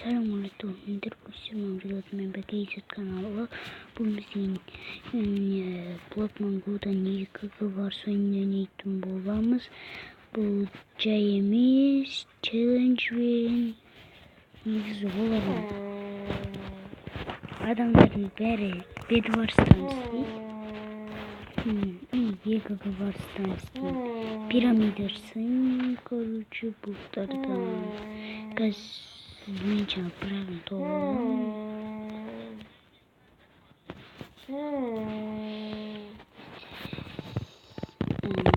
Selamünaleyküm. Nedir bu sizin videomun YouTube kanalı? Bu bizim Blockman Go'dan yıkığı varsa yönetim bulmamız. Bu James Challenge win. Biz olalım. Adamların beri Bedwars'tan yıkığı vars'tan piramidersın korucu bulutlardan gaz Ninja Brando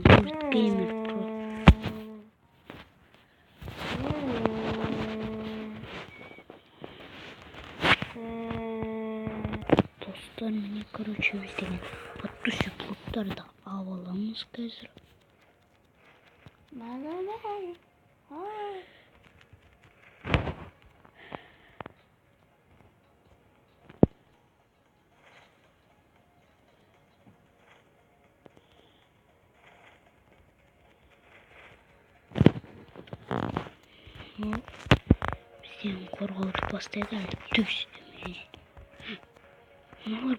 Board Gamer Pro Dostlar mini короче везде Оттуси блоктарда avalamız қазір Бізден қорғауды бастайды түксі мыналар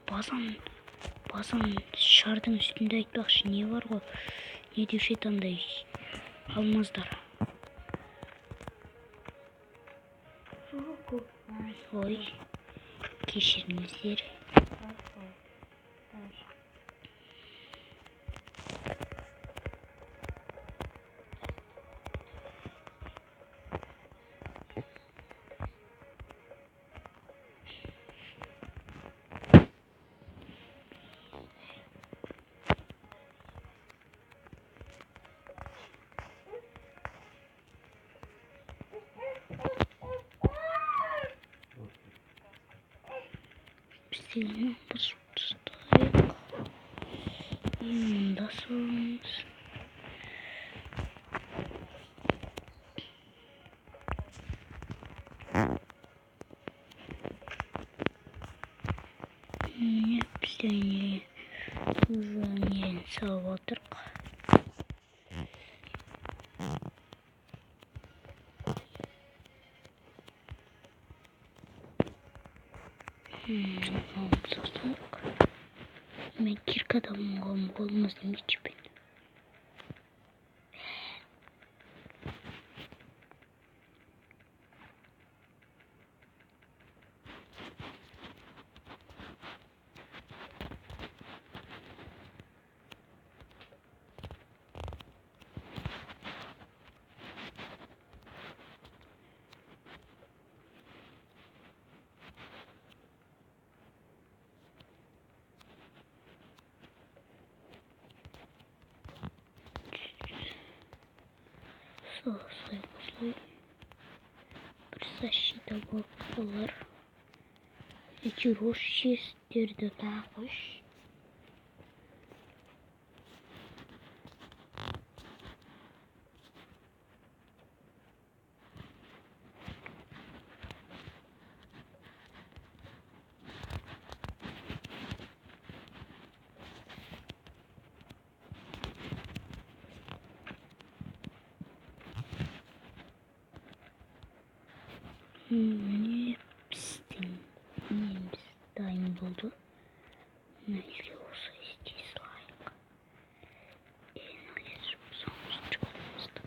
базан шардың үстінде айтпақшы не бар ғой не деуші еді андай алмаздар ой кешіріңіздер Сильно поставим и досовываем. Не пьяни уже не салваторка. Мен киркадан болмаздым ичпен. Слой. Bir защита болар. İki roş şiştirdi takış. Ne pistin? Neyimiz daim buldu. Neyse olsa dislike. Neyse sonuç çıkarmıştı.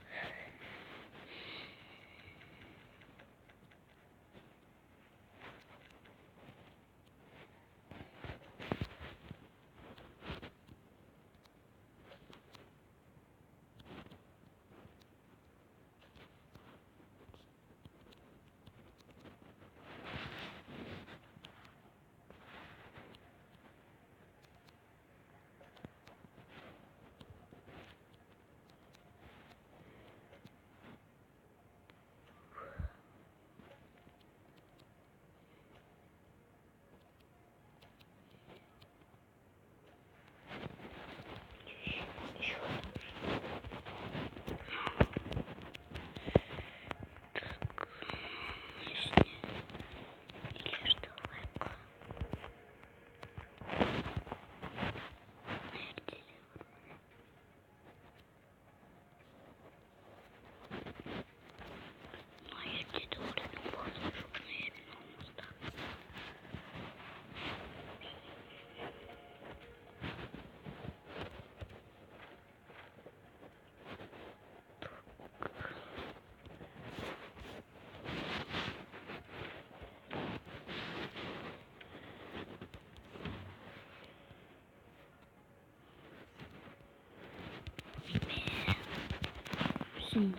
Всем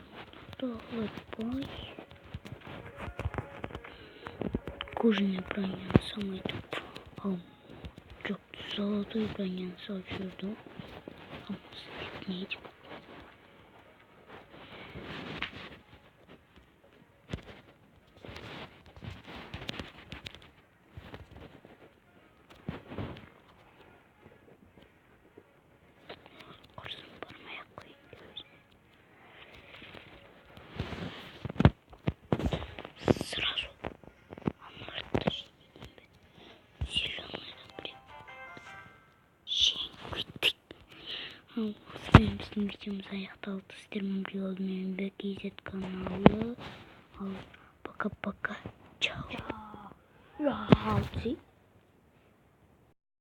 привет, бой. Кожаный броня самый топ. Çok zolotay bronyan savaşıyordu. Ama neydi? Korsam parmaya koyayım. Сразу anlatır. Zilonları buraya. Benim için videomuzu ayakta altı isterim. Olmayın. Belki İzzet kanalı. Baka baka. Ciao. Ciao.